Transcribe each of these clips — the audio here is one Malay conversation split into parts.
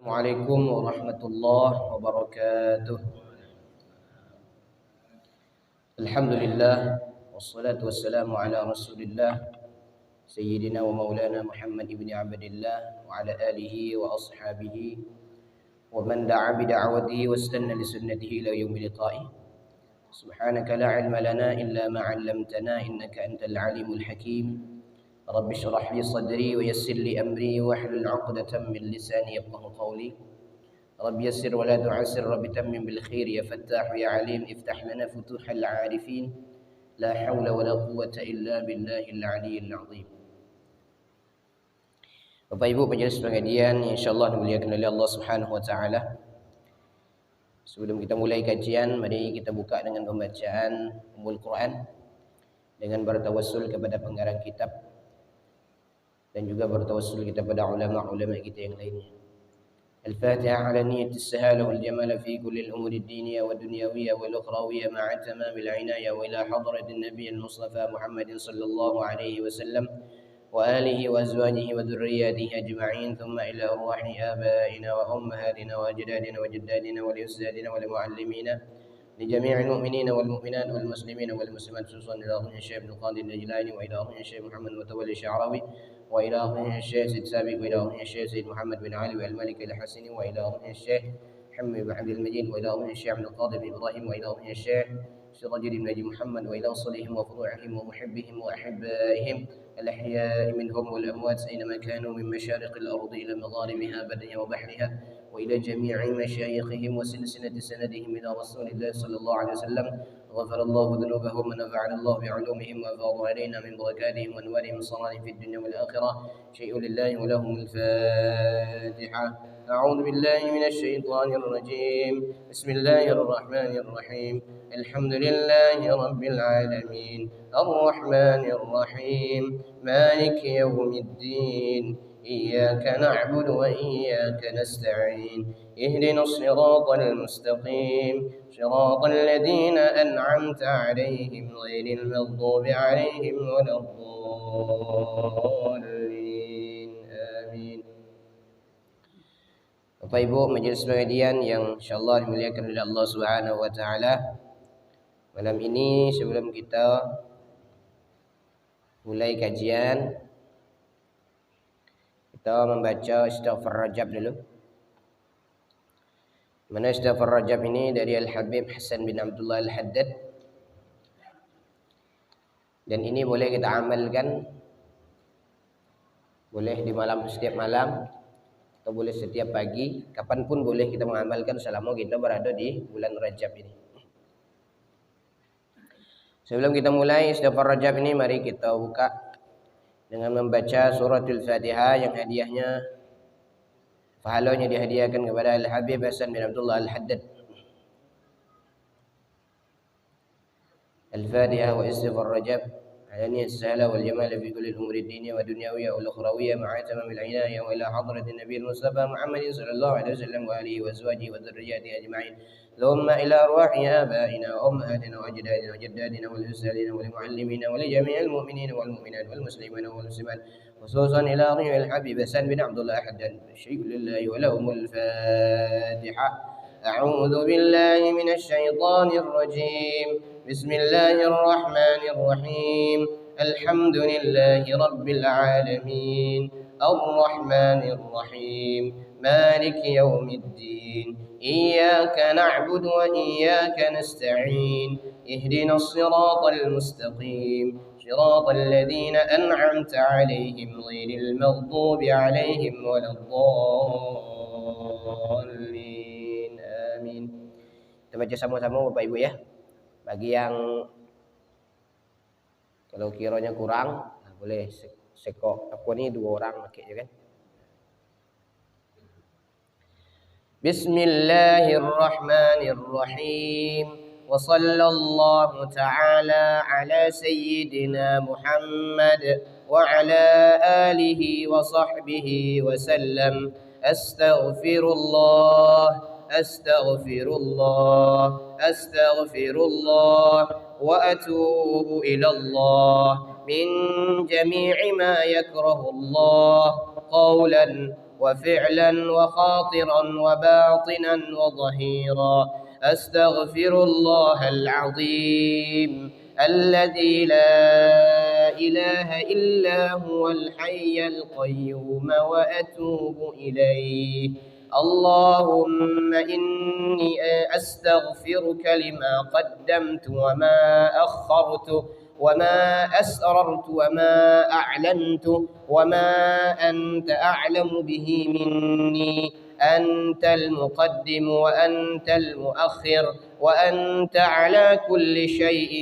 Assalamualaikum warahmatullahi wabarakatuh. Alhamdulillah wassalatu wassalamu ala Rasulillah Sayyidina wa maulana Muhammad ibn Abdillah wa ala alihi wa ashabihi wa man da'a bi da'watihi wastanna li sunnatihi ila yaumil liqa'i. Subhanaka la ilma lana illa ma 'allamtana innaka antal alimul hakim. Rabbi shrah li sadri wa yassir li amri wahlul 'uqdatam min lisani yafqahu qawli. Rabbi yassir wa la tu'assir rabbi tammim bil khair ya fattah ya alim iftah lana futuhal 'arifin. La hawla wa la quwwata illa billahil 'aliyyil 'azim. Bapak Ibu penjelas pengajian insyaallah dimuliakan oleh Allah Subhanahu wa taala. Sebelum kita mulai kajian, mari kita buka dengan pembacaan Ummul Quran dengan bertawassul kepada pengarang kitab dan juga bertawassul kita pada ulama-ulama kita yang lainnya. Al-Fatihah ala niyyati as-sahala wal jamala fi kulli al-umur ad-diniyah wa dunyawiyah wal ukhrawiyah ma'a tamamil 'inayah wa ila hadratin nabiy al-mustafa Muhammadin sallallahu alaihi wasallam wa alihi wa azwajihi wa dhurriyyatihi ajma'in thumma ila arwahi abaina wa ummahatina wa ajdadina wa jaddadina wa liustadina wa limuallimina li jami'il mu'minina wal mu'minat wal muslimina wal muslimat khususan ila ruhi Syekh Abdul Qadir Al-Jilani wa ila ruhi Syekh Muhammad Mutawalli Sya'rawi wa ila ruhi Syekh Said Sabiq wa ila ruhi Syekh Said Muhammad bin Ali Al-Malik Al-Hasani wa ila ruhi Syekh Hamid bin Abdul Majid wa ila ruhi Syekh Abdul Qadir bin Ibrahim wa ila ruhi Syekh Sirajul Nabi Muhammad wa ila salihim wa furu'ihim wa muhibbihim wa ahibbaihim الأحياء منهم والأموات أينما كانوا من مشارق الأرض إلى مغاربها برها وبحرها وإلى جميع مشايخهم وسلسلة سندهم إلى رسول الله صلى الله عليه وسلم غفر الله ذنوبهم ونفعنا الله بعلومهم وأفاض علينا من بركاتهم وأنوارهم صلاة في الدنيا والآخرة شيء لله ولهم الفاتحة. أعوذ بالله من الشيطان الرجيم بسم الله الرحمن الرحيم الحمد لله رب العالمين الرحمن الرحيم مالك يوم الدين إياك نعبد وإياك نستعين اهدنا الصراط المستقيم صراط الذين أنعمت عليهم غير المغضوب عليهم ولا الضالين آمين. Bapak Ibu majelis pengajian yang insyaallah dimuliakan oleh Allah Subhanahu wa taala. Malam ini sebelum kita mulai kajian, kita membaca Istighfar Rajab dulu. Mana Istighfar Rajab ini dari Al-Habib Hasan bin Abdullah Al-Haddad. Dan ini boleh kita amalkan, boleh di malam, setiap malam, atau boleh setiap pagi, kapanpun boleh kita mengamalkan selama kita berada di bulan Rajab ini. Sebelum kita mulai Istighfar Rajab ini, mari kita buka dengan membaca suratul Fatihah yang hadiahnya, pahalanya dihadiahkan kepada Al-Habib Hasan bin Abdullah Al-Haddad. Al-Fatihah wa Istighfar Rajab على نية السهلة والجمال في كل الأمور الدينية والدنيوية والأخروية مع تمام العناية وإلى حضرة النبي المصطفى محمد صلى الله عليه وسلم وآله وأزواجه وذرياته أجمعين ثم إلى أرواح آبائنا وأمهاتنا وأجدادنا وجدادنا والأستاذين ولمعلمينا ولجميع المؤمنين والمؤمنات والمسلمين والمسلمات خصوصا إلى روح الحبيب حسن بن عبد الله أحد الشيء لله ولهم الفاتحة. أعوذ بالله من الشيطان الرجيم بسم الله الرحمن الرحيم الحمد لله رب العالمين الرحمن الرحيم مالك يوم الدين إياك نعبد وإياك نستعين اهدنا الصراط المستقيم صراط الذين أنعمت عليهم غير المغضوب عليهم ولا الضالين آمين. Kita baca sama-sama Bapak Ibu ya. Bagi yang kalau kiranya kurang, boleh sekok. Aku ini 2 orang pakai ya kan. Bismillahirrahmanirrahim. Wa sallallahu ta'ala ala sayyidina Muhammad wa ala alihi wa sahbihi wa sallam. Astaghfirullah أستغفر الله أستغفر الله وأتوب إلى الله من جميع ما يكره الله قولا وفعلا وخاطرا وباطنا وظهيرا. أستغفر الله العظيم الذي لا إله إلا هو الحي القيوم وأتوب إليه. اللهم إني أستغفرك لما قدمت وما أخرت وما أسررت وما أعلنت وما أنت أعلم به مني. أنت المقدم وأنت المؤخر وأنت على كل شيء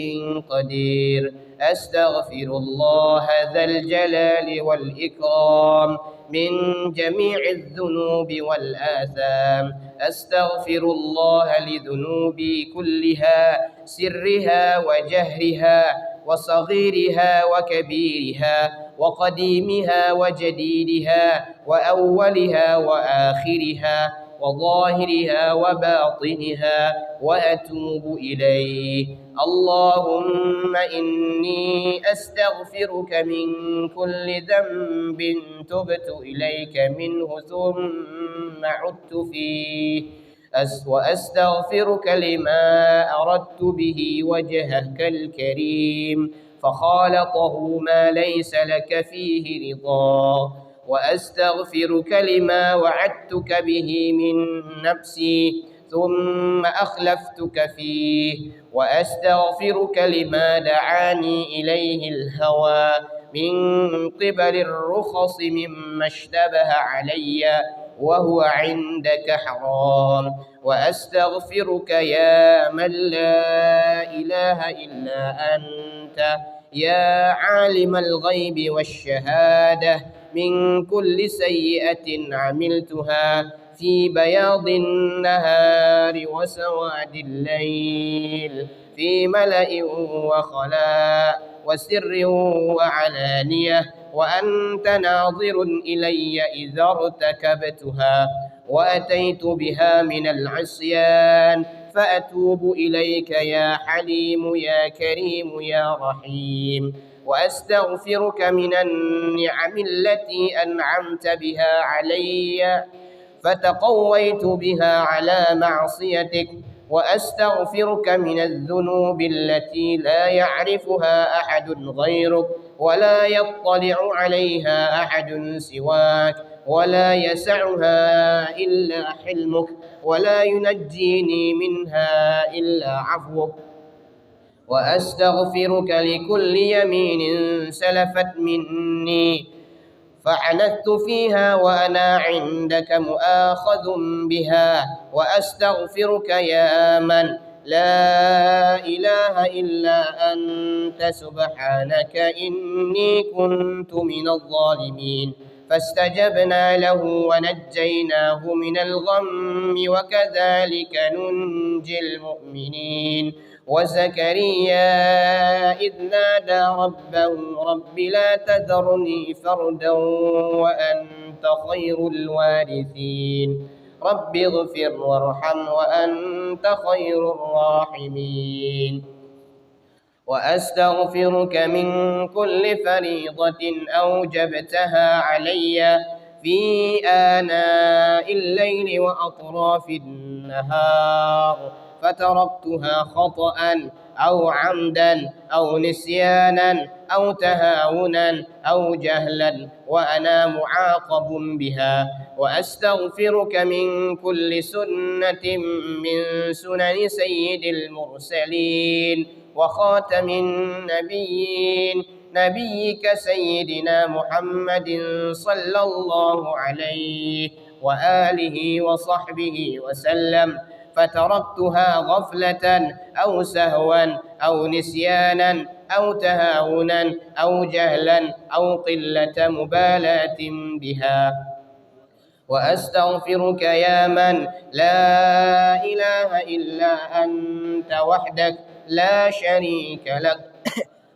قدير. أستغفر الله ذا الجلال والإكرام من جميع الذنوب والآثام. أستغفر الله لذنوبي كلها، سرها وجهرها وصغيرها وكبيرها وقديمها وجديدها وأولها وآخرها وظاهرها وباطنها، وأتوب إليه. اللهم إني أستغفرك من كل ذنب تبت إليك منه ثم عدت فيه، وأستغفرك لما أردت به وجهك الكريم فخالطه ما ليس لك فيه رضا، وأستغفرك لما وعدتك به من نفسي ثم أخلفتك فيه، وأستغفرك لما دعاني إليه الهوى من قبل الرخص مما اشتبه علي وهو عندك حرام. وأستغفرك يا من لا إله إلا أنت، يا عالم الغيب والشهادة، من كل سيئة عملتها في بياض النهار وسواد الليل، في ملأ وخلاء وسر وعلانية، وأنت ناظر إلي إذا ارتكبتها وأتيت بها من العصيان، فأتوب إليك يا حليم يا كريم يا رحيم. وأستغفرك من النعم التي أنعمت بها علي فتقويت بها على معصيتك، وأستغفرك من الذنوب التي لا يعرفها أحد غيرك ولا يطلع عليها أحد سواك، ولا يسعها إلا حلمك، ولا ينجيني منها إلا عفوك. وأستغفرك لكل يمين سلفت مني فعنت فيها وأنا عندك مؤاخذ بها. وأستغفرك يا من لا إله إلا أنت سبحانك إني كنت من الظالمين، فاستجبنا له ونجيناه من الغم وكذلك ننجي المؤمنين. وزكريا إذ نادى ربه رب لا تذرني فردا وأنت خير الوارثين، رب اغفر وارحم وأنت خير الراحمين. وأستغفرك من كل فريضة أوجبتها علي في آناء الليل وأطراف النهار فتركتها خطأ أو عمدا أو نسيانا أو تهاونا أو جهلا وأنا معاقب بها. وأستغفرك من كل سنة من سنن سيد المرسلين وخاتم النبيين نبيك سيدنا محمد صلى الله عليه وآله وصحبه وسلم، فتركتها غفلة أو سهوا أو نسيانا أو تهاونا أو جهلا أو قلة مبالاة بها. وأستغفرك يا من لا إله إلا أنت وحدك لا شريك لك،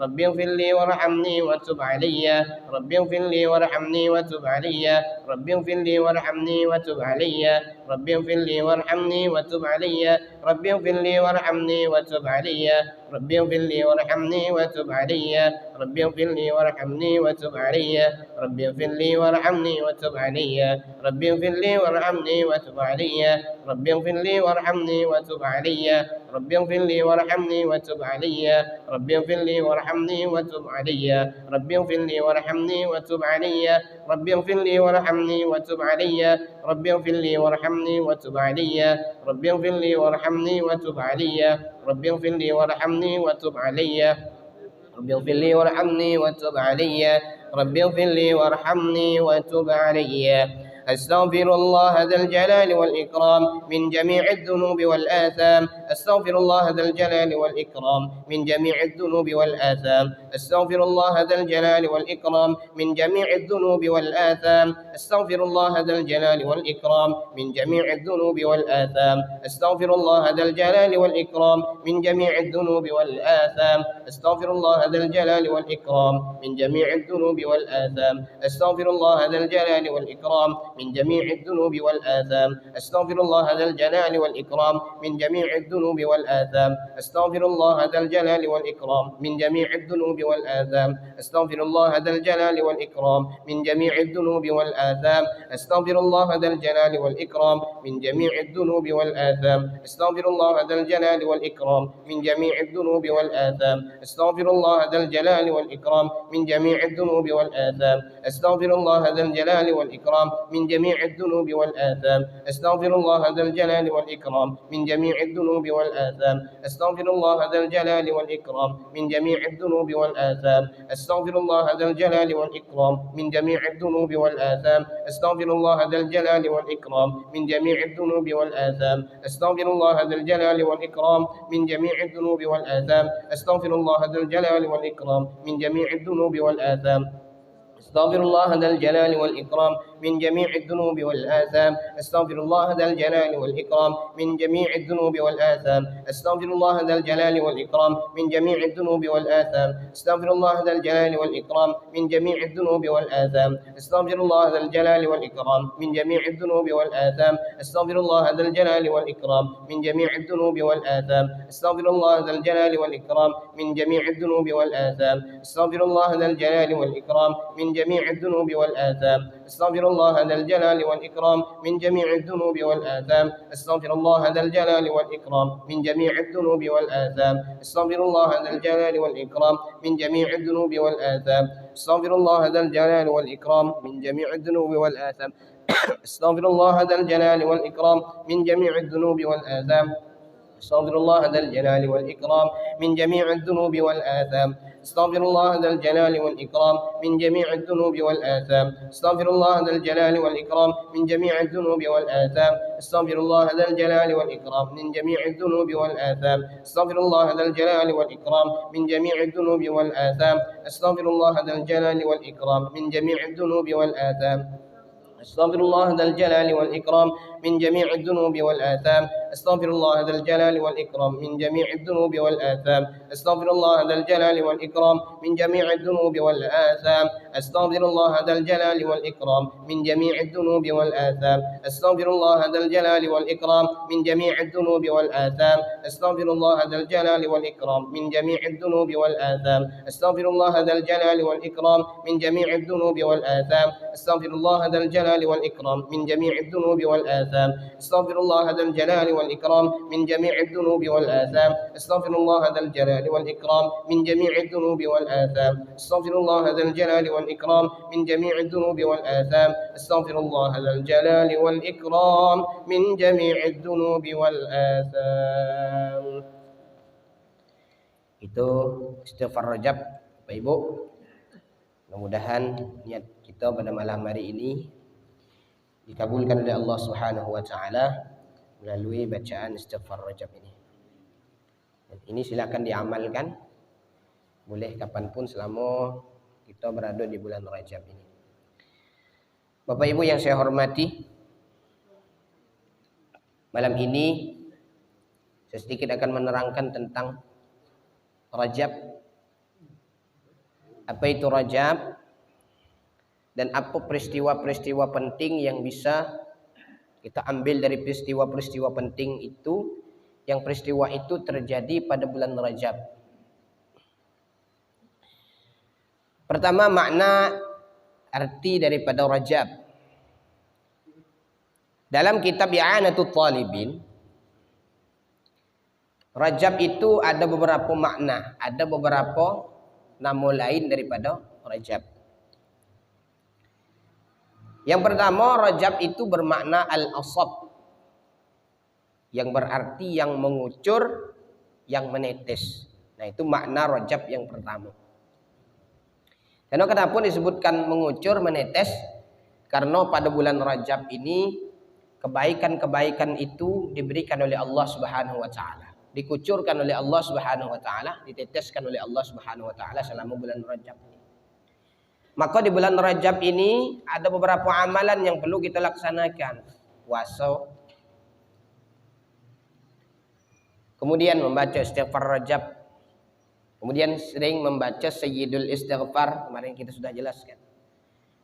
رب اغفر لي وارحمني وتب علي رب اغفر لي وارحمني وتب علي رب اغفر لي وارحمني وتب علي رب اغفر لي وارحمني وتب علي رب اغفر لي وارحمني وتب علي رب اغفر لي وارحمني وتب علي رب اغفر لي وارحمني وتب علي رب اغفر لي وارحمني وتب علي رب اغفر لي وارحمني وتب علي رب اغفر لي وارحمني وتب علي رب اغفر لي وارحمني وتب علي رب اغفر لي وارحمني وتب علي رب اغفر لي وارحمني وتب علي رب اغفر لي وارحمني وتب علي رب اغفر لي وارحمني وتب علي رب اغفر لي وارحمني وتب علي رب اغفر لي وارحمني وتب علي رب اغفر لي وارحمني وتب علي رب اغفر لي وارحمني وتب علي أستغفر الله ذا الجلال والإكرام من جميع الذنوب والآثام أستغفر الله ذا الجلال والإكرام من جميع الذنوب والآثام أستغفر الله ذا الجلال والإكرام من جميع الذنوب والآثام أستغفر الله ذا الجلال والإكرام من جميع الذنوب والآثام أستغفر الله ذا الجلال والإكرام من جميع الذنوب والآثام أستغفر الله ذا الجلال والإكرام من جميع الذنوب والآثام أستغفر الله ذا الجلال والإكرام من جميع الذنوب والآثام أستغفر الله ذا الجلال والإكرام من جميع الذنوب والآثام أستغفر الله ذا الجلال والإكرام من جميع الذنوب والآثام أستغفر الله ذا الجلال والإكرام من جميع الذنوب والآثام أستغفر الله ذا الجلال والإكرام من جميع الذنوب والآثام أستغفر الله ذا الجلال والإكرام من جميع الذنوب والآثام أستغفر الله ذا الجلال والإكرام من جميع الذنوب والآثام أستغفر الله ذا الجلال والإكرام من جميع الذنوب والآثام أستغفر الله ذا الجلال والإكرام من جميع الذنوب والآثام أستغفر الله ذا الجلال والإكرام من جميع الذنوب والآثام أستغفر الله ذا الجلال والإكرام من جميع الذنوب والآثام أستغفر الله ذا الجلال والإكرام من جميع الذنوب والآثام أستغفر الله ذا الجلال والإكرام من جميع الذنوب والآثام أستغفر الله ذا الجلال والإكرام من جميع الذنوب والآثام أستغفر الله ذا الجلال والإكرام من جميع الذنوب والآثام أستغفر الله ذا الجلال والإكرام من جميع الذنوب والآثام أستغفر الله ذا الجلال والإكرام من جميع الذنوب والآثام أستغفر الله ذا الجلال والإكرام من جميع الذنوب والآثام أستغفر الله ذا الجلال والإكرام من جميع الذنوب والآثام أستغفر الله ذا الجلال والإكرام من جميع الذنوب والآثام أستغفر الله ذا الجلال والإكرام من جميع الذنوب والآثام أستغفر الله ذا الجلال والإكرام من جميع الذنوب والآثام أستغفر الله ذا الجلال والإكرام من جميع الذنوب والآثام أستغفر الله ذا الجلال والإكرام من جميع الذنوب والآثام أستغفر الله ذا الجلال والإكرام من جميع الذنوب والآثام أستغفر الله ذا الجلال والإكرام من جميع الذنوب والآثام أستغفر الله ذا الجلال والإكرام من جميع الذنوب والآثام أستغفر الله ذا الجلال والإكرام من جميع الذنوب والآثام أستغفر الله ذا الجلال والإكرام من جميع الذنوب والآثام أستغفر الله ذا الجلال والإكرام من جميع الذنوب والآثام أستغفر الله ذا الجلال والإكرام من جميع الذنوب والآثام أستغفر الله ذا الجلال والإكرام من جميع الذنوب والآثام أستغفر الله ذا الجلال والإكرام من جميع الذنوب والآثام أستغفر الله ذا الجلال والإكرام من جميع الذنوب والآثام أستغفر الله ذا الجلال والإكرام من جميع الذنوب والآثام أستغفر الله ذا الجلال والإكرام من جميع الذنوب والآثام أستغفر الله ذا الجلال والإكرام من جميع الذنوب والآثام أستغفر الله ذا الجلال والإكرام من جميع الذنوب والآثام أستغفر الله ذا الجلال والإكرام من جميع الذنوب والآثام أستغفر الله ذا الجلال والإكرام من جميع الذنوب والآثام أستغفر الله ذا الجلال والإكرام من جميع الذنوب والآثام أستغفر الله ذا الجلال والإكرام من جميع الذنوب والآثام أستغفر الله ذا الجلال والإكرام من جميع الذنوب والآثام أستغفر الله ذا الجلال والإكرام من جميع الذنوب والآثام أستغفر الله ذا الجلال والإكرام من جميع الذنوب والآثام. Itu istighfar Rajab Bapak Ibu. Mudah-mudahan niat kita pada malam hari ini dikabulkan oleh Allah Subhanahu wa taala melalui bacaan istighfar Rajab ini. Dan ini silakan diamalkan boleh kapanpun selama kita berada di bulan Rajab ini. Bapak Ibu yang saya hormati, malam ini saya sedikit akan menerangkan tentang Rajab apa itu Rajab, dan apa peristiwa-peristiwa penting yang bisa kita ambil dari peristiwa-peristiwa penting itu, yang peristiwa itu terjadi pada bulan Rajab. Pertama, makna arti daripada Rajab. Dalam kitab I'anatul Talibin, Rajab itu ada beberapa makna, ada beberapa nama lain daripada Rajab. Yang pertama, Rajab itu bermakna al-asab, yang berarti yang mengucur, yang menetes. Nah, itu makna Rajab yang pertama. Karena kenapa disebutkan mengucur, menetes? Karena pada bulan Rajab ini kebaikan-kebaikan itu diberikan oleh Allah Subhanahu wa taala, dikucurkan oleh Allah Subhanahu wa taala, diteteskan oleh Allah Subhanahu wa taala selama bulan Rajab ini. Maka di bulan Rajab ini ada beberapa amalan yang perlu kita laksanakan. Puasa, kemudian membaca istighfar Rajab, kemudian sering membaca Sayyidul Istighfar, kemarin kita sudah jelaskan.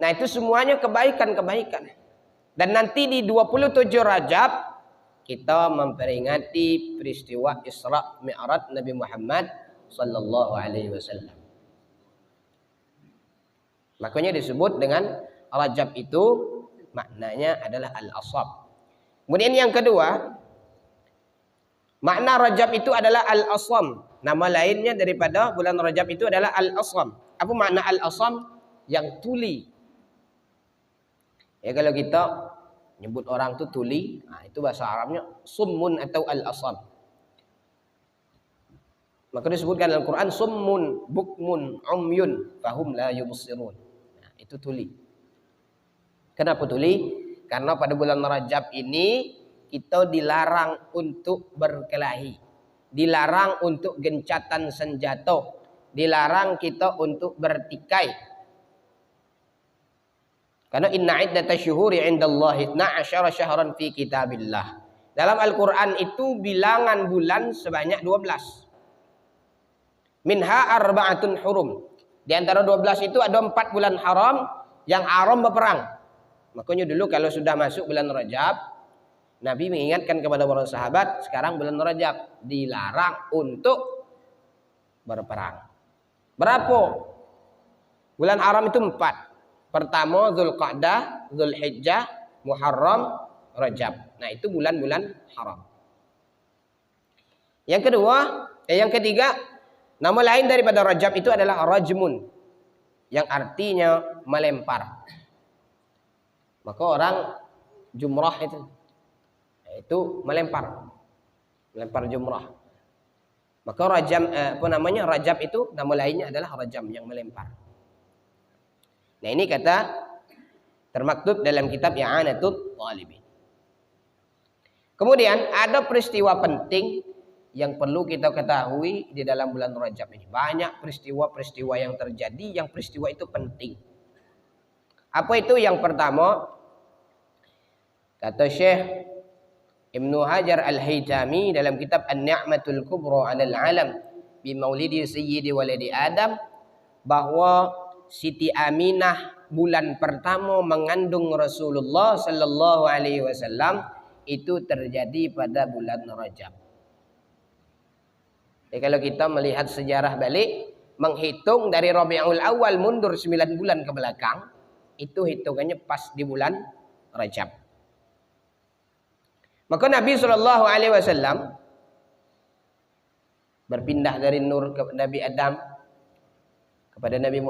Nah, itu semuanya kebaikan-kebaikan. Dan nanti di 27 Rajab kita memperingati peristiwa Isra Mi'raj Nabi Muhammad sallallahu alaihi wasallam. Makanya disebut dengan Rajab itu maknanya adalah al-asab. Kemudian yang kedua, makna Rajab itu adalah al-asam. Nama lainnya daripada bulan Rajab itu adalah al-asam. Apa makna al-asam? Yang tuli. Ya, kalau kita nyebut orang itu tuli, nah, itu bahasa Arabnya summun atau al-asam. Maka disebutkan dalam Quran summun, bukmun, umyun, fahum la yubsirun. Nah, itu tuli. Kenapa tuli? Karena pada bulan Rajab ini kita dilarang untuk berkelahi, dilarang untuk gencatan senjata, dilarang kita untuk bertikai. Karena inna iddatash syuhuri 'indallahi 12 syahran fi kitabillah. Dalam Al-Qur'an itu bilangan bulan sebanyak 12. Minha arba'atun hurum. Di antara 12 itu ada 4 bulan haram yang haram berperang. Makanya dulu kalau sudah masuk bulan Rajab, Nabi mengingatkan kepada para sahabat, sekarang bulan Rajab dilarang untuk berperang. Berapa? Bulan haram itu 4. Pertama Dzulqa'dah, Dzulhijjah, Muharram, Rajab. Nah, itu bulan-bulan haram. Yang ketiga, nama lain daripada Rajab itu adalah Rajmun, yang artinya melempar. Maka orang jumrah itu melempar jumrah. Maka Rajab itu nama lainnya adalah Rajam, yang melempar. Nah, ini kata termaktub dalam kitab I'anatul Talibin. Kemudian ada peristiwa penting yang perlu kita ketahui di dalam bulan Rajab ini. Banyak peristiwa-peristiwa yang terjadi, yang peristiwa itu penting. Apa itu? Yang pertama, kata Syekh Ibnu Hajar Al-Haytami dalam kitab An-Ni'matul Kubra 'alal 'Alam bi Maulidi Sayyidi Waladi Adam, bahwa Siti Aminah bulan pertama mengandung Rasulullah sallallahu alaihi wasallam itu terjadi pada bulan Rajab. Jadi kalau kita melihat sejarah balik, menghitung dari Rabiul Awal mundur 9 bulan ke belakang, itu hitungannya pas di bulan Rajab. Maka Nabi sallallahu alaihi wasallam berpindah dari Nur ke Nabi Adam, kepada Nabi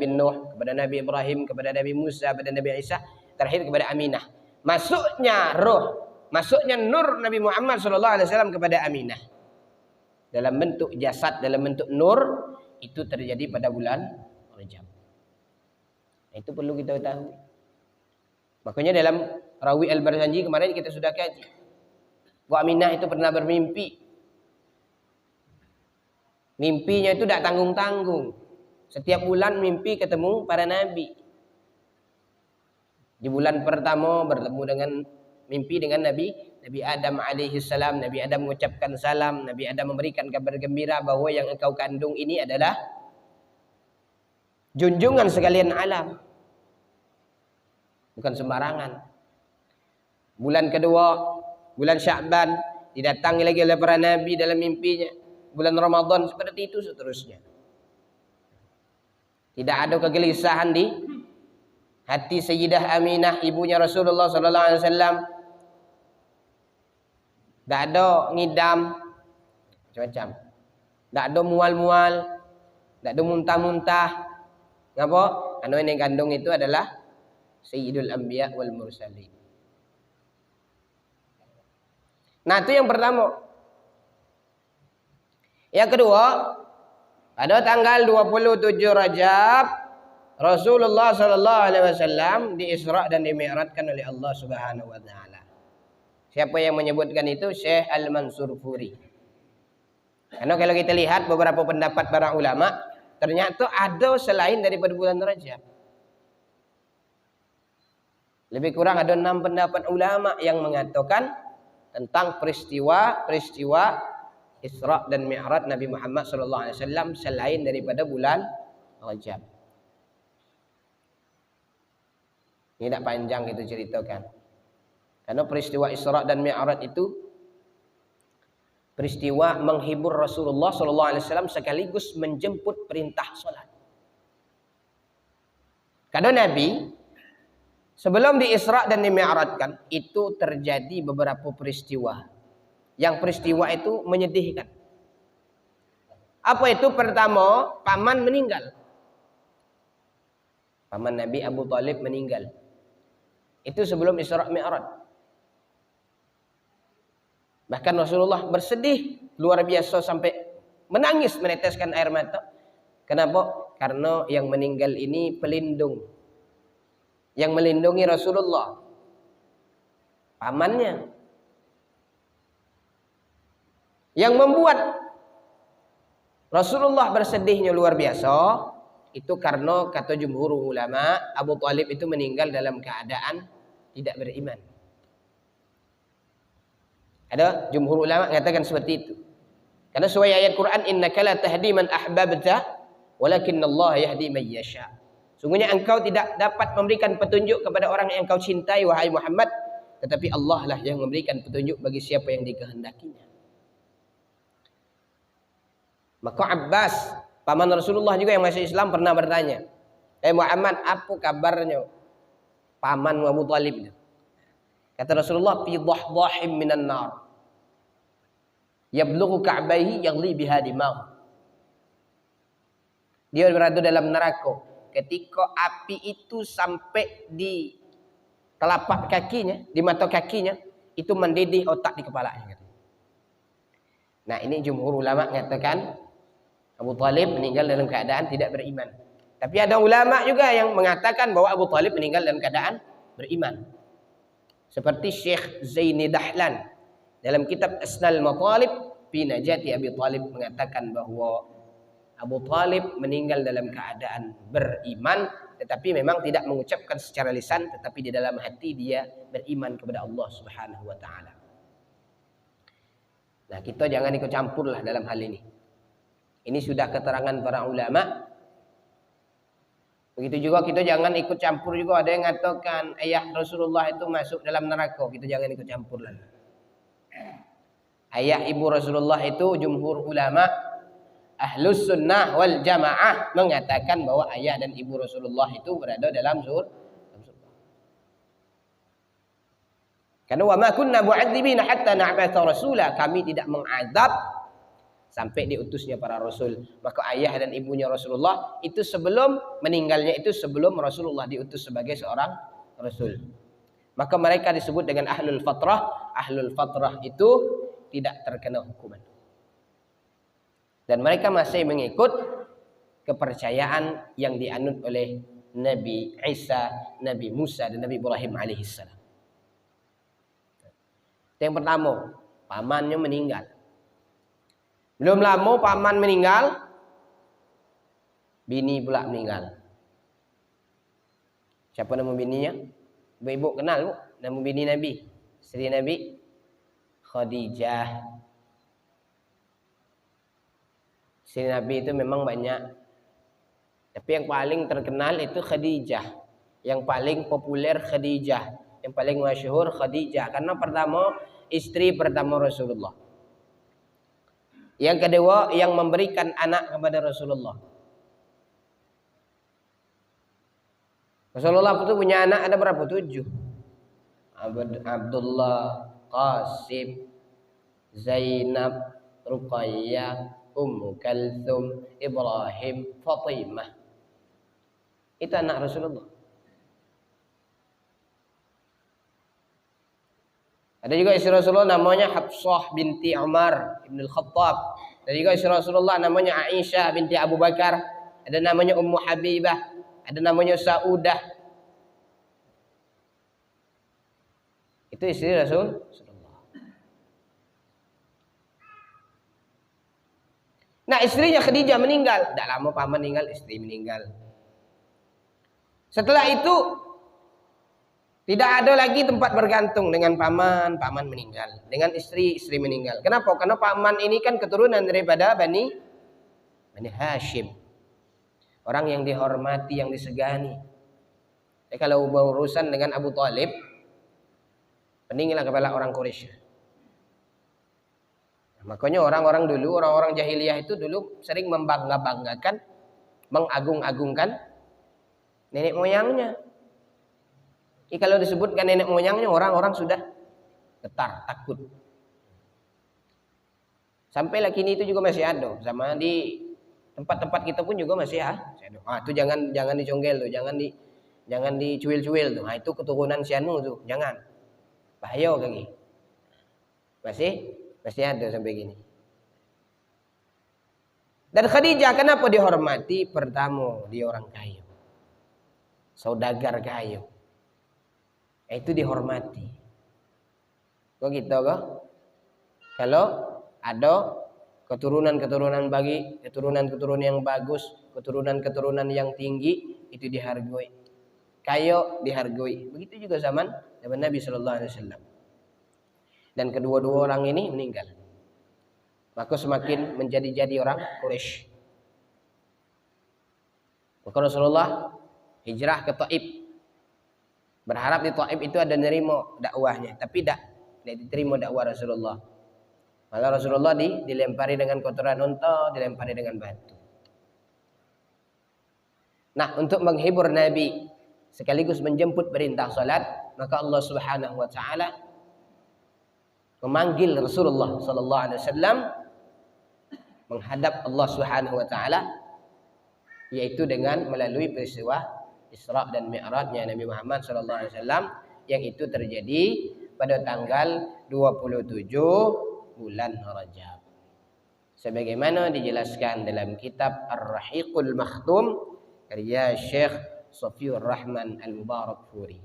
Nuh, kepada Nabi Ibrahim, kepada Nabi Musa, kepada Nabi Isa, terakhir kepada Aminah. Masuknya nur Nabi Muhammad SAW kepada Aminah dalam bentuk jasad, dalam bentuk nur, itu terjadi pada bulan Rajab. Itu perlu kita tahu. Makanya dalam Rawi Al-Barzanji kemarin kita sudah kaji, bahwa Aminah itu pernah bermimpi. Mimpinya itu tidak tanggung-tanggung. Setiap bulan mimpi ketemu para nabi. Di bulan pertama mimpi dengan Nabi Adam alaihi salam. Nabi Adam mengucapkan salam. Nabi Adam memberikan kabar gembira bahwa yang engkau kandung ini adalah junjungan sekalian alam. Bukan sembarangan. Bulan kedua, bulan Sya'ban, didatangi lagi oleh para nabi dalam mimpinya. Bulan Ramadan seperti itu seterusnya. Tidak ada kegelisahan di hati Sayyidah Aminah, ibunya Rasulullah sallallahu alaihi wasallam. Tak ada ngidam macam-macam. Tak ada mual-mual, tak ada muntah-muntah. Ngapa? Karena yang kandung itu adalah Sayyidul Anbiya wal Mursalin. Nah, itu yang pertama. Yang kedua, pada tanggal 27 Rajab Rasulullah sallallahu alaihi wasallam di-Isra dan di-Mi'rajkan oleh Allah Subhanahu wa taala. Siapa yang menyebutkan itu? Syekh Al-Mansur Furi. Karena kalau kita lihat beberapa pendapat para ulama, ternyata ada selain daripada bulan Rajab. Lebih kurang ada 6 pendapat ulama yang mengatakan tentang peristiwa Isra dan Mi'raj Nabi Muhammad sallallahu alaihi wasallam selain daripada bulan Rajab. Ini tak panjang kita ceritakan. Karena peristiwa Isra dan Mi'raj itu peristiwa menghibur Rasulullah sallallahu alaihi wasallam sekaligus menjemput perintah salat. Karena Nabi sebelum di Isra dan di Mi'rajkan itu terjadi beberapa peristiwa. Yang peristiwa itu menyedihkan. Apa itu? Pertama, paman meninggal. Paman Nabi Abu Thalib meninggal. Itu sebelum Isra Mi'raj. Bahkan Rasulullah bersedih luar biasa sampai menangis meneteskan air mata. Kenapa? Karena yang meninggal ini pelindung. Yang melindungi Rasulullah. Pamannya. Yang membuat Rasulullah bersedihnya luar biasa itu karena kata jumhur ulama Abu Thalib itu meninggal dalam keadaan tidak beriman. Ada jumhur ulama mengatakan seperti itu. Karena sesuai ayat Quran, innaka la tahdi man ahbabta walakinnallaha yahdi man yasha. Sungguhnya engkau tidak dapat memberikan petunjuk kepada orang yang engkau cintai wahai Muhammad, tetapi Allah lah yang memberikan petunjuk bagi siapa yang dikehendakinya. Maka Abbas, paman Rasulullah juga yang masih Islam pernah bertanya, Muhammad, apa kabarnya paman Abu Thalib itu? Kata Rasulullah, fi dhahim minan nar. Yablughu ka'baihi yaghli biha dimagh. Dia berada dalam neraka. Ketika api itu sampai di telapak kakinya, di mata kakinya, itu mendidih otak di kepalanya. Nah, ini jumhur ulama mengatakan Abu Thalib meninggal dalam keadaan tidak beriman. Tapi ada ulama juga yang mengatakan bahwa Abu Thalib meninggal dalam keadaan beriman. Seperti Syekh Zaini Dahlan dalam kitab Asnal Matalib fi Najati Abi Thalib mengatakan bahwa Abu Thalib meninggal dalam keadaan beriman, tetapi memang tidak mengucapkan secara lisan, tetapi di dalam hati dia beriman kepada Allah Subhanahu wa taala. Nah, kita jangan ikut campurlah dalam hal ini. Ini sudah keterangan para ulama. Begitu juga kita jangan ikut campur juga. Ada yang mengatakan ayah Rasulullah itu masuk dalam neraka. Kita jangan ikut campur lagi. Ayah ibu Rasulullah itu jumhur ulama Ahlus Sunnah wal Jamaah mengatakan bahwa ayah dan ibu Rasulullah itu berada dalam surga. Karena wa ma kunna mu'adzibina hatta na'batha rasula. Kami tidak mengadab sampai diutusnya para rasul. Maka ayah dan ibunya Rasulullah itu sebelum meninggalnya itu sebelum Rasulullah diutus sebagai seorang rasul. Maka mereka disebut dengan ahlul fatrah. Ahlul fatrah itu tidak terkena hukuman. Dan mereka masih mengikut kepercayaan yang dianut oleh Nabi Isa, Nabi Musa dan Nabi Ibrahim alaihissalam. Yang pertama, pamannya meninggal. Belum lama paman meninggal, bini pula meninggal. Siapa nama bininya? Ibu kenal bu? Nama bini Nabi, istri Nabi Khadijah. Istri Nabi itu memang banyak Tapi yang paling terkenal itu Khadijah. Yang paling populer Khadijah. Yang paling masyhur Khadijah. Karena pertama, istri pertama Rasulullah. Yang kedua, yang memberikan anak kepada Rasulullah. Rasulullah itu punya anak ada berapa? 7. Abdullah, Qasim, Zainab, Ruqayyah, Ummu Kalthum, Ibrahim, Fatimah. Itu anak Rasulullah. Ada juga istri Rasulullah namanya Hafsah binti Umar ibn al-Khattab. Ada juga istri Rasulullah namanya Aisyah binti Abu Bakar. Ada namanya Ummu Habibah. Ada namanya Saudah. Itu istri Rasulullah. Nah, istrinya Khadijah meninggal. Tidak lama paman meninggal, istri meninggal. Setelah itu tidak ada lagi tempat bergantung dengan paman, paman meninggal. Dengan istri, istri meninggal. Kenapa? Karena paman ini kan keturunan daripada Bani Hashim. Orang yang dihormati, yang disegani. Kalau berurusan dengan Abu Talib, peninggilah kepala orang Quraisy. Makanya orang-orang dulu, orang-orang jahiliyah itu dulu sering membangga-banggakan, mengagung-agungkan nenek moyangnya. Kalau disebutkan nenek moyangnya, orang-orang sudah getar, takut. Sampailah kini itu juga masih ada, sama di tempat-tempat kita pun juga masih ada. Itu jangan diconggel tuh, jangan dicuil-cuil tuh. Itu keturunan Sianu tuh, jangan. Bahaya kaki. Masih ada sampai gini. Dan Khadijah kenapa dihormati? Pertama, dia orang kaya. Saudagar kaya. Itu dihormati. Kok gitu kok? Kalau ada keturunan-keturunan keturunan yang bagus, keturunan yang tinggi, itu dihargai. Kaya dihargai. Begitu juga zaman Nabi sallallahu alaihi wasallam. Dan kedua-dua orang ini meninggal. Maka semakin menjadi orang Quraisy. Maka Rasulullah hijrah ke Taif. Berharap di Taif itu ada nerima dakwahnya, tapi tidak diterima dakwah Rasulullah. Malah Rasulullah dilempari dengan kotoran unta, dilempari dengan batu. Nah, untuk menghibur Nabi sekaligus menjemput perintah salat, maka Allah Subhanahu wa taala memanggil Rasulullah sallallahu alaihi wasallam menghadap Allah Subhanahu wa taala, yaitu dengan melalui peristiwa Isra dan Mi'rajnya Nabi Muhammad sallallahu alaihi wasallam yang itu terjadi pada tanggal 27 bulan Rajab. Sebagaimana dijelaskan dalam kitab Ar-Rahiqul Makhtum karya Syekh Safiur Rahman Al-Mubarakfuri.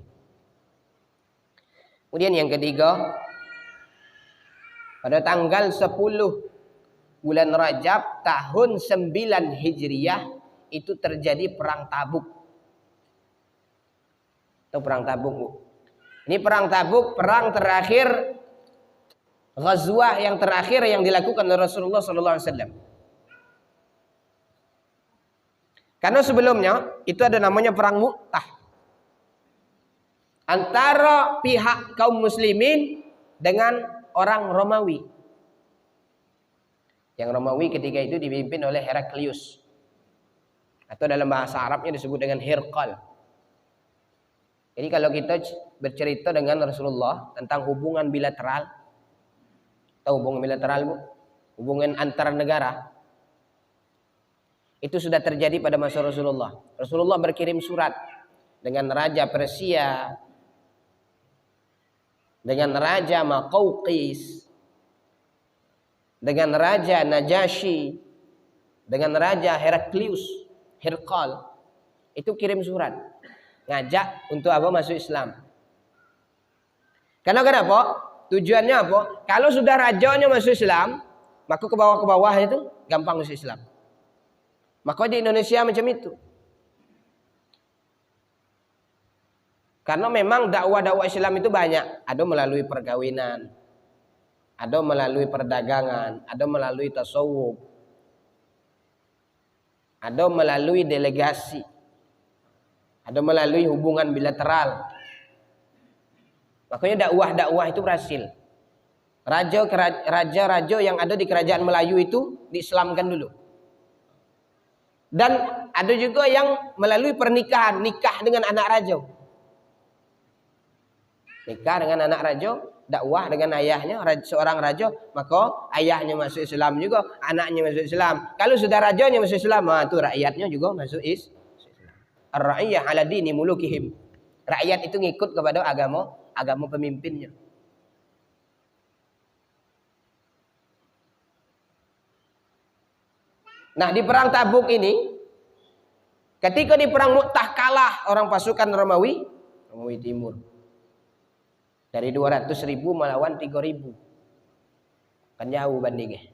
Kemudian yang ketiga, pada tanggal 10 bulan Rajab tahun 9 Hijriah itu terjadi perang Tabuk. Atau perang Tabuk, Bu. Ini perang Tabuk, perang terakhir, ghazwah yang terakhir yang dilakukan oleh Rasulullah sallallahu alaihi wasallam. Karena sebelumnya itu ada namanya perang Mu'tah. Antara pihak kaum muslimin dengan orang Romawi. Yang Romawi ketika itu dipimpin oleh Heraklius. Atau dalam bahasa Arabnya disebut dengan Hirqal. Jadi kalau kita bercerita dengan Rasulullah tentang hubungan bilateral, tahu hubungan bilateral, Bu? Hubungan antar negara. Itu sudah terjadi pada masa Rasulullah. Rasulullah berkirim surat dengan Raja Persia, dengan Raja Maqawqis, dengan Raja Najasyi, dengan Raja Heraklius, Hirqal. Itu kirim surat ngajak untuk apa? Masuk Islam. Karena kenapa? Tujuannya apa? Kalau sudah rajanya masuk Islam, maka ke bawah itu gampang masuk Islam. Maka di Indonesia macam itu. Karena memang dakwah-dakwah Islam itu banyak. Ada melalui perkawinan, ada melalui perdagangan, ada melalui tasawuf. ada melalui delegasi, ada melalui hubungan bilateral. Makanya dakwah itu berhasil. Raja-raja yang ada di kerajaan Melayu itu diislamkan dulu. Dan ada juga yang melalui pernikahan, nikah dengan anak raja. Nikah dengan anak raja, dakwah dengan ayahnya, seorang raja, maka ayahnya masuk Islam juga, anaknya masuk Islam. Kalau sudah rajanya masuk Islam, itu rakyatnya juga masuk Islam. Ar-ra'iyah ala dini mulukihim. Rakyat itu ngikut kepada agama pemimpinnya. Nah, di perang Tabuk ini, ketika di perang Mu'tah kalah orang pasukan Romawi Timur. Dari 200.000 melawan 3.000. Kan jauh bandingnya.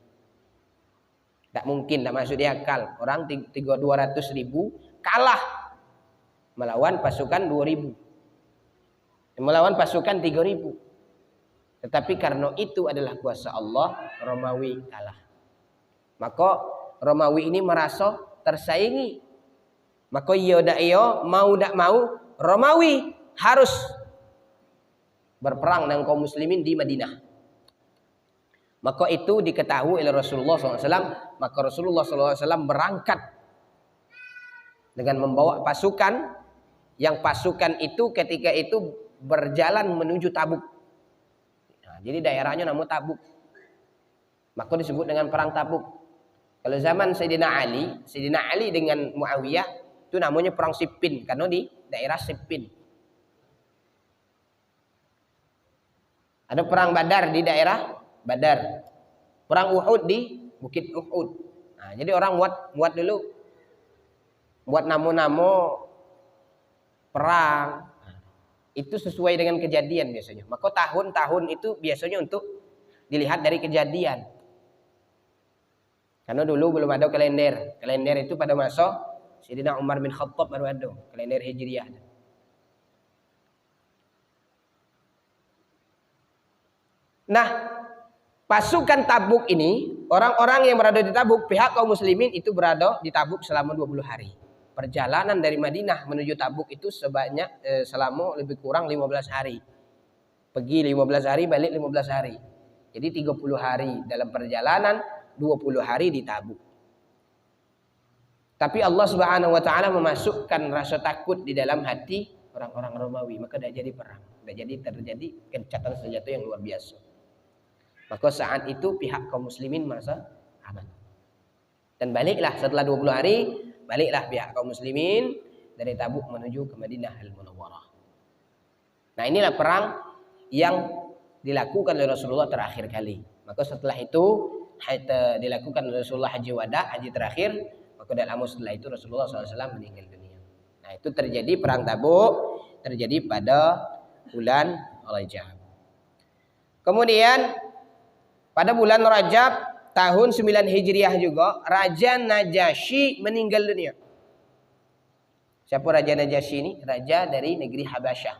Tak mungkin, tak masuk di akal. Orang 200.000 kalah melawan pasukan 2.000. Melawan pasukan 3.000. Tetapi karena itu adalah kuasa Allah, Romawi kalah. Maka Romawi ini merasa tersaingi. Maka mau tak mau Romawi harus berperang dengan kaum muslimin di Madinah. Maka itu diketahui oleh Rasulullah SAW. Maka Rasulullah SAW berangkat dengan membawa pasukan. Yang pasukan itu ketika itu berjalan menuju Tabuk. Nah, jadi daerahnya namanya Tabuk. Maka disebut dengan perang Tabuk. Kalau zaman Sayyidina Ali dengan Muawiyah itu namanya perang Siffin karena di daerah Siffin. Ada perang Badar di daerah Badar. Perang Uhud di Bukit Uhud. Nah, jadi orang buat dulu buat nama-nama perang. Itu sesuai dengan kejadian biasanya. Maka tahun-tahun itu biasanya untuk dilihat dari kejadian. Karena dulu belum ada kalender. Kalender itu pada masa Sayyidina Umar bin Khattab baru ada kalender Hijriah. Nah, pasukan Tabuk ini, orang-orang yang berada di Tabuk, pihak kaum muslimin itu berada di Tabuk selama 20 hari. Perjalanan dari Madinah menuju Tabuk itu selama lebih kurang 15 hari. Pergi 15 hari, balik 15 hari. Jadi 30 hari dalam perjalanan, 20 hari di Tabuk. Tapi Allah Subhanahu wa taala memasukkan rasa takut di dalam hati orang-orang Romawi, maka tidak jadi perang. Tidak jadi terjadi gencatan senjata yang luar biasa. Maka saat itu pihak kaum muslimin merasa aman. Dan baliklah setelah 20 hari, baliklah pihak kaum muslimin dari Tabuk menuju ke Madinah Al-Munawwarah. Nah, inilah perang yang dilakukan oleh Rasulullah terakhir kali. Maka setelah itu dilakukan Rasulullah haji wada, haji terakhir, maka dalam setelah itu Rasulullah SAW meninggal dunia. Nah, itu terjadi perang Tabuk, terjadi pada bulan Rajab. Kemudian pada bulan Rajab tahun 9 Hijriah juga Raja Najasyi meninggal dunia. Siapa Raja Najasyi ini? Raja dari negeri Habasyah.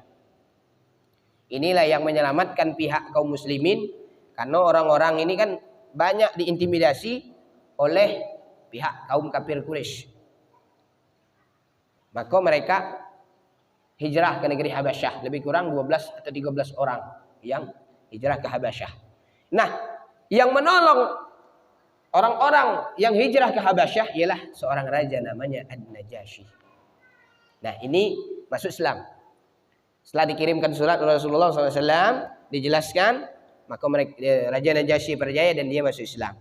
Inilah yang menyelamatkan pihak kaum muslimin karena orang-orang ini kan banyak diintimidasi oleh pihak kaum kafir Quraisy. Maka mereka hijrah ke negeri Habasyah. Lebih kurang 12 atau 13 orang yang hijrah ke Habasyah. Nah, yang menolong orang-orang yang hijrah ke Habasyah ialah seorang raja namanya An-Najasyi. Nah, ini masuk Islam. Setelah dikirimkan surat Rasulullah SAW, dijelaskan, maka Raja Najasyi percaya dan dia masuk Islam.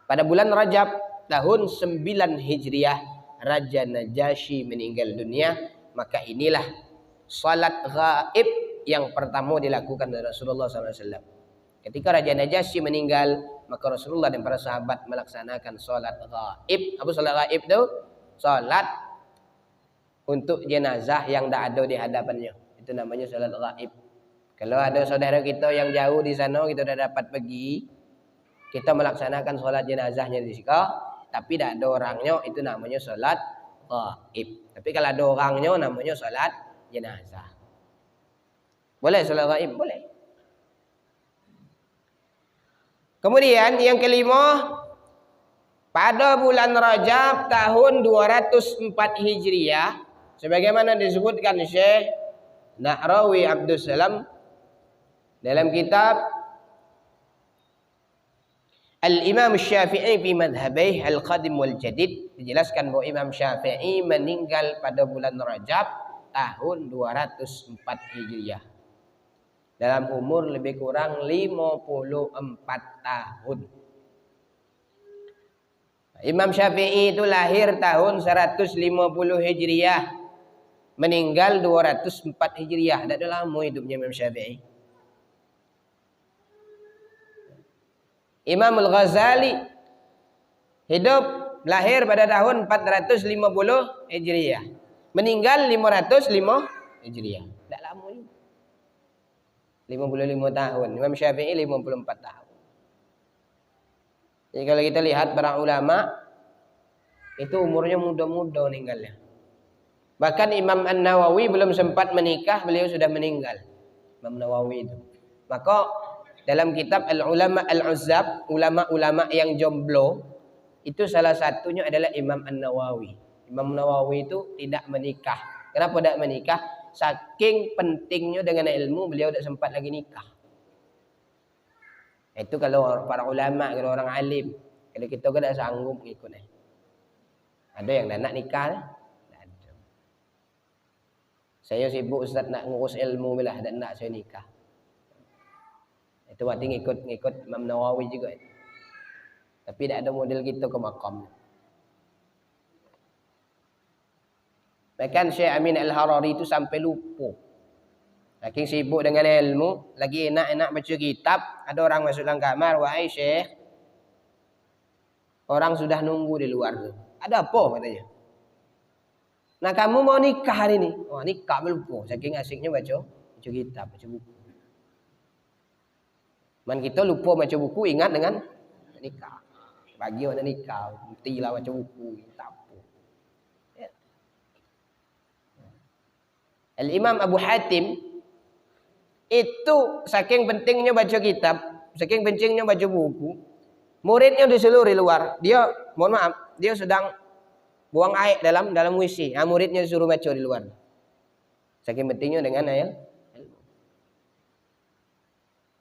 Pada bulan Rajab tahun 9 Hijriah, Raja Najasyi meninggal dunia. Maka inilah salat ghaib yang pertama dilakukan oleh Rasulullah SAW. Ketika Raja Najasyi meninggal, maka Rasulullah dan para sahabat melaksanakan salat ghaib. Apa salat ghaib itu? Salat untuk jenazah yang tidak ada di hadapannya. Itu namanya salat ghaib. Kalau ada saudara kita yang jauh di sana, kita sudah dapat pergi, kita melaksanakan sholat jenazahnya di situ, tapi tidak ada orangnya, itu namanya sholat ghaib. Tapi kalau ada orangnya, namanya sholat jenazah. Boleh sholat ghaib? Boleh. Kemudian yang kelima, pada bulan Rajab tahun 204 Hijriah, sebagaimana disebutkan Syekh Nahrawi Abdul Salam dalam kitab Al-Imam Syafi'i fi madhhabih Al-Qadim wal Jadid, dijelaskan bahwa Imam Syafi'i meninggal pada bulan Rajab tahun 204 Hijriah dalam umur lebih kurang 54 tahun. Imam Syafi'i itu lahir tahun 150 Hijriah, meninggal 204 Hijriah. Tidak ada lama hidupnya Imam Syafi'i. Imam Al-Ghazali hidup lahir pada tahun 450 Hijriah, meninggal 505 Hijriah. Tidak lama juga. 55 tahun. Imam Syafi'i 54 tahun. Jadi kalau kita lihat para ulama itu umurnya muda-muda meninggalnya. Bahkan Imam An-Nawawi belum sempat menikah, beliau sudah meninggal. Imam Nawawi itu. Maka dalam kitab Al-Ulama Al-Uzzab, ulama-ulama yang jomblo, itu salah satunya adalah Imam An-Nawawi. Imam Nawawi itu tidak menikah. Kenapa tidak menikah? Saking pentingnya dengan ilmu, beliau tidak sempat lagi nikah. Itu kalau para ulama, kalau orang alim. Kalau kita kan tak sanggup ikut. Ada yang dah nak nikah. Saya sibuk Ustaz nak ngurus ilmu bila dan nak saya nikah. Itu berarti ngikut Imam Nawawi juga. Tapi tak ada model kita ke makam. Bahkan Syekh Amin Al-Harari itu sampai lupa. Saking sibuk dengan ilmu, lagi enak-enak baca kitab, ada orang masuk dalam kamar, "Wahai Syekh, orang sudah nunggu di luar tu. Ada apa?" katanya. "Nah, kamu mau nikah hari ini?" "Oh, nikah lupa." Saking asiknya baca kitab, baca buku. Man kita lupa baca buku, ingat dengan nikah. Bagi orang nikah, mestilah baca buku, tak apa. Ya. Al-Imam Abu Hatim itu saking pentingnya baca kitab, saking pentingnya baca buku, muridnya disuruh di luar. Dia, mohon maaf, dia sedang buang air dalam WC. Muridnya disuruh baca di luar. Saking pentingnya dengan ilmu.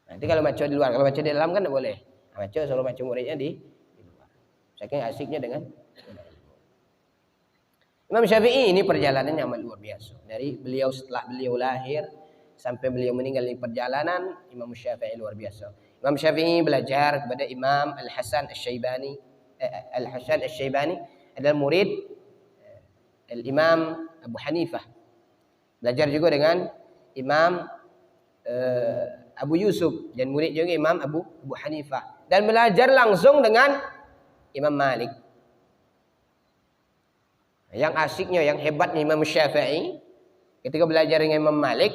Nanti kalau baca di luar, kalau baca di dalam kan tidak boleh. Baca suruh baca muridnya di luar. Saking asiknya dengan Imam Syafi'i ini perjalanannya amat luar biasa. Dari beliau setelah beliau lahir sampai beliau meninggal di perjalanan, Imam Syafi'i luar biasa. Imam Syafi'i belajar kepada Imam Al-Hasan Asy-Syaibani. Al-Hasan Asy-Syaibani adalah murid Al-Imam Abu Hanifah. Belajar juga dengan Imam Abu Yusuf dan murid juga Imam Abu Hanifah. Dan belajar langsung dengan Imam Malik. Yang asiknya, yang hebatnya Imam Syafi'i, ketika belajar dengan Imam Malik,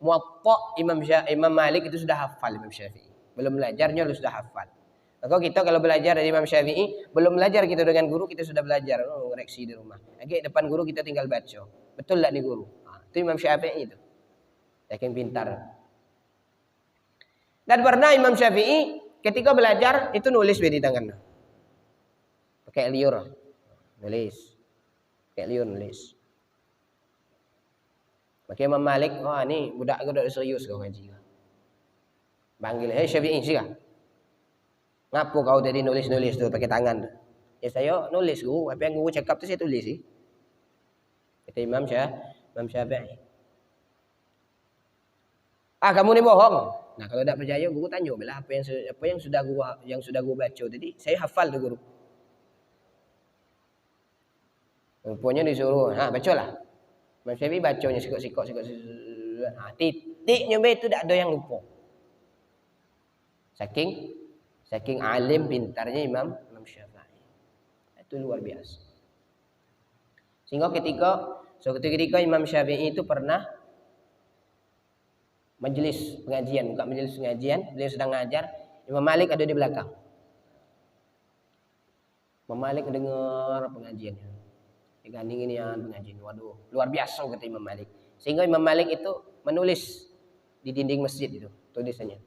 Muwatta Imam Malik itu sudah hafal Imam Syafi'i. Belum belajarnya sudah hafal. Maka kita kalau belajar dari Imam Syafi'i, belum belajar kita dengan guru, kita sudah belajar koreksi di rumah. Lagi depan guru kita tinggal baca. Betul tak nih guru? Itu Imam Syafi'i itu. Yakin pintar. Dan pernah Imam Syafi'i ketika belajar itu nulis di tangannya. Pakai liur. Nulis. Pakai liur nulis. Maka Imam Malik, ni budak aku dah serius kau ngaji. Panggil, "Hei Syafi'i, sih. Ngapa kau tadi nulis-nulis tu pakai tangan?" "Ya saya nulis guru, apa yang guru cakap tu saya tulis sih." Kata Imam Syafi'i. Kamu ni bohong. Nah, kalau tak percaya guru tanya belah apa yang sudah guru baca tadi. Saya hafal tu guru. Rupanya disuruh, bacalah. Imam Syafi'i bacanya sikok-sikok. Titiknya itu tak ada yang lupa. Saking alim pintarnya Imam Syafi'i. Itu luar biasa. Sehingga ketika Imam Syafi'i itu pernah majelis pengajian, buka majelis pengajian, beliau sedang ngajar, Imam Malik ada di belakang. Imam Malik dengar pengajiannya. Diganding ini pengajian. Waduh, luar biasa kata Imam Malik. Sehingga Imam Malik itu menulis di dinding masjid itu tulisannya.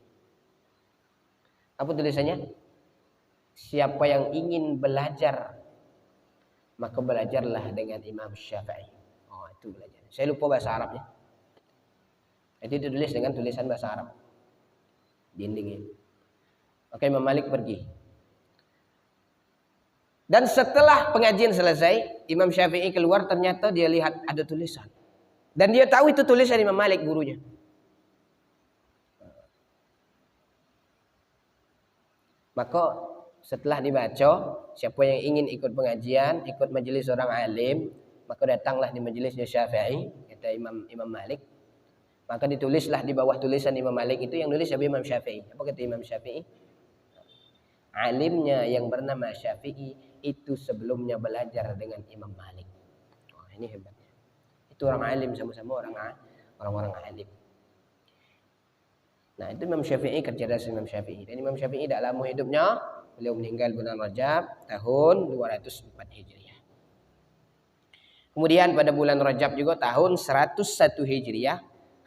Apa tulisannya? siapa yang ingin belajar maka belajarlah dengan Imam Syafi'i. Oh, itu belajar. Saya lupa bahasa Arabnya. Itu ditulis dengan tulisan bahasa Arab. Dindingnya. Maka Imam Malik pergi. Dan setelah pengajian selesai, Imam Syafi'i keluar, ternyata dia lihat ada tulisan. Dan dia tahu itu tulisan Imam Malik, gurunya. Maka setelah dibaca, siapa yang ingin ikut pengajian, ikut majelis orang alim, maka datanglah di majelisnya Syafi'i, kata Imam Malik. Maka ditulislah di bawah tulisan Imam Malik itu yang nulis Imam Syafi'i. Apa kata Imam Syafi'i? Alimnya yang bernama Syafi'i itu sebelumnya belajar dengan Imam Malik. Oh, ini hebatnya. Itu orang alim, sama-sama orang-orang alim. Nah, itu Imam Syafi'i, kecerdasan Imam Syafi'i. Dan Imam Syafi'i tak lama hidupnya, beliau meninggal bulan Rajab tahun 204 Hijriah. Kemudian pada bulan Rajab juga tahun 101 Hijriah,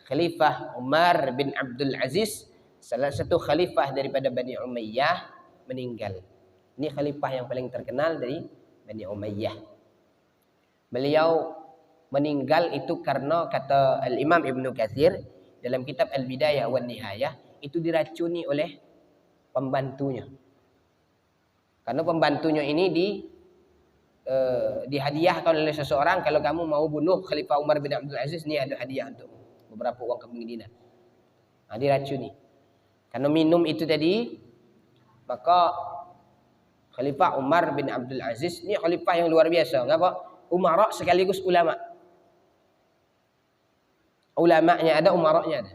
Khalifah Umar bin Abdul Aziz, salah satu khalifah daripada Bani Umayyah, meninggal. Ini khalifah yang paling terkenal dari Bani Umayyah. Beliau meninggal itu karena kata Al-Imam Ibnu Katsir dalam kitab Al-Bidayah wan Nihayah, itu diracuni oleh pembantunya. Karena pembantunya ini dihadiahkan oleh seseorang, kalau kamu mau bunuh Khalifah Umar bin Abdul Aziz, ini ada hadiah untuk beberapa uang kepemimpinan. Nah, diracuni. Karena minum itu tadi, maka Khalifah Umar bin Abdul Aziz ini khalifah yang luar biasa. Kenapa? Umara sekaligus ulama. Ulamanya ada, umaranya ada.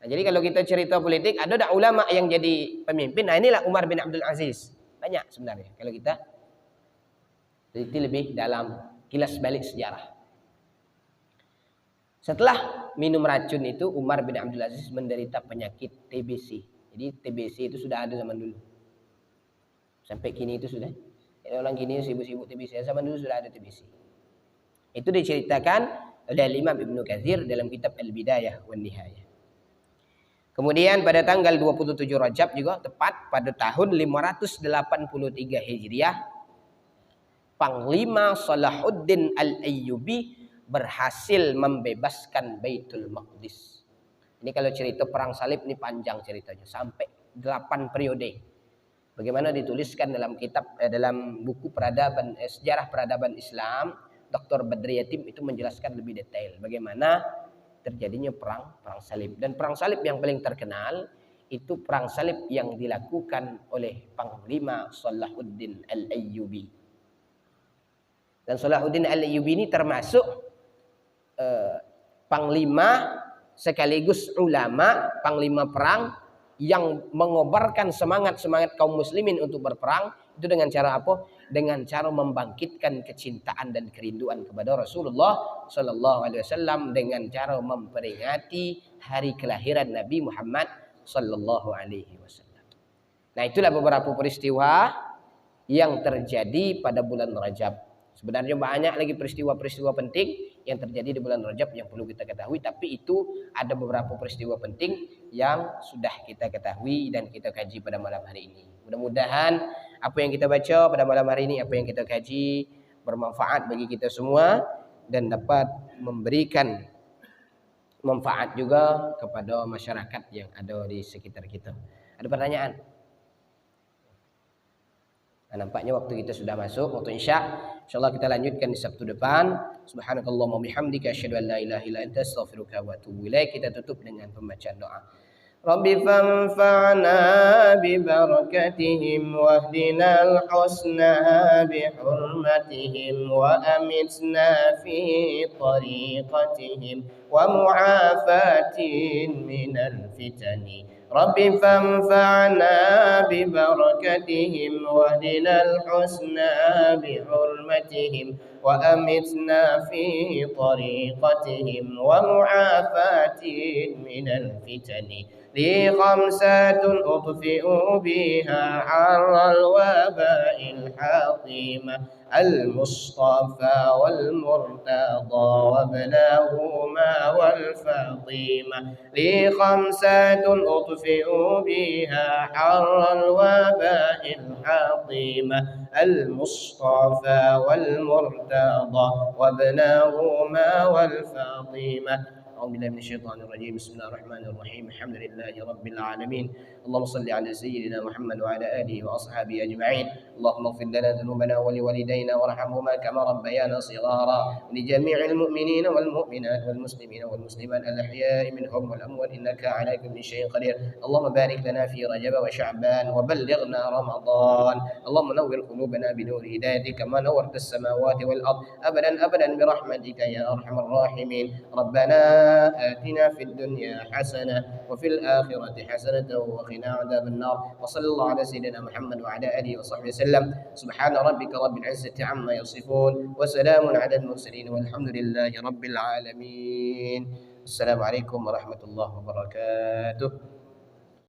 Nah, jadi kalau kita cerita politik, ada tak ulama yang jadi pemimpin? Nah, inilah Umar bin Abdul Aziz. Banyak sebenarnya. Kalau kita teliti lebih dalam, kilas balik sejarah. Setelah minum racun itu, Umar bin Abdul Aziz menderita penyakit TBC. Jadi TBC itu sudah ada zaman dulu. Sampai kini itu sudah. Jadi orang kini sibuk-sibuk TBC. Zaman dulu sudah ada TBC. Itu diceritakan oleh Imam Ibnu Katsir dalam kitab Al-Bidayah wan Nihayah. Kemudian pada tanggal 27 Rajab juga, tepat pada tahun 583 Hijriah, Panglima Salahuddin Al-Ayyubi berhasil membebaskan Baitul Maqdis. Ini kalau cerita perang salib ini panjang ceritanya, sampai 8 periode. Bagaimana dituliskan dalam kitab dalam buku peradaban sejarah peradaban Islam, Dr. Badri Yatim itu menjelaskan lebih detail bagaimana terjadinya perang salib. Dan perang salib yang paling terkenal itu perang salib yang dilakukan oleh Panglima Salahuddin Al-Ayyubi. Dan Salahuddin Al-Ayyubi ini termasuk panglima sekaligus ulama, panglima perang yang mengobarkan semangat kaum muslimin untuk berperang. Itu dengan cara apa? Dengan cara membangkitkan kecintaan dan kerinduan kepada Rasulullah sallallahu alaihi wasallam, dengan cara memperingati hari kelahiran Nabi Muhammad sallallahu alaihi wasallam. Nah, itulah beberapa peristiwa yang terjadi pada bulan Rajab. Sebenarnya banyak lagi peristiwa-peristiwa penting yang terjadi di bulan Rajab yang perlu kita ketahui, tapi itu ada beberapa peristiwa penting yang sudah kita ketahui dan kita kaji pada malam hari ini. Mudah-mudahan apa yang kita baca pada malam hari ini, apa yang kita kaji bermanfaat bagi kita semua dan dapat memberikan manfaat juga kepada masyarakat yang ada di sekitar kita. Ada pertanyaan? Nah, nampaknya waktu kita sudah masuk, waktu Isya. Insyaallah kita lanjutkan di Sabtu depan. Subhanakallahumma bihamdika asyhadu an la ilaha illa anta astaghfiruka wa atubu ilaik. Kita tutup dengan pembacaan doa. Rabbi fanfa'na bi barakatihim wahdinal husna bi hurmatihim wa amitna fi tariqatihim wa mu'afatin minal fitani. Rabbi fanfa'na bi barakatihim wahdinal husna bi hurmatihim وأمتنا في طريقتهم ومعافاة من الفتن لي خمسات أطفئ بها حر الوباء الحاطمة المصطفى والمرتضى وابناهما والفاطمة لي خمسات أطفئ بها حر الوباء الحاطمة المصطفى والمرتضى وابناهما والفاطمة. أعوذ بالله من الشيطان الرجيم. بسم الله الرحمن الرحيم. الحمد لله رب العالمين. اللهم صل على سيدنا محمد وعلى آله وأصحابه أجمعين. اللهم اغفر لنا ذنوبنا ولوالدينا وارحمهما كما ربيانا صغارا. لجميع المؤمنين والمؤمنات والمسلمين والمسلمات الأحياء منهم والأموات إنك على كل شيء قدير. اللهم بارك لنا في رجب وشعبان وبلغنا رمضان. اللهم نور قلوبنا بنور هدايتك كما نورت السماوات والأرض أبدا أبدا برحمتك يا أرحم الراحمين. ربنا آتنا في الدنيا حسنة وفي الآخرة حسنة وقنا عذاب النار. وصلى الله على سيدنا محمد وعلى آله وصحبه وسلم. سبحان ربك رب العزة عما يصفون وسلام على المرسلين والحمد لله رب العالمين. السلام عليكم ورحمة الله وبركاته.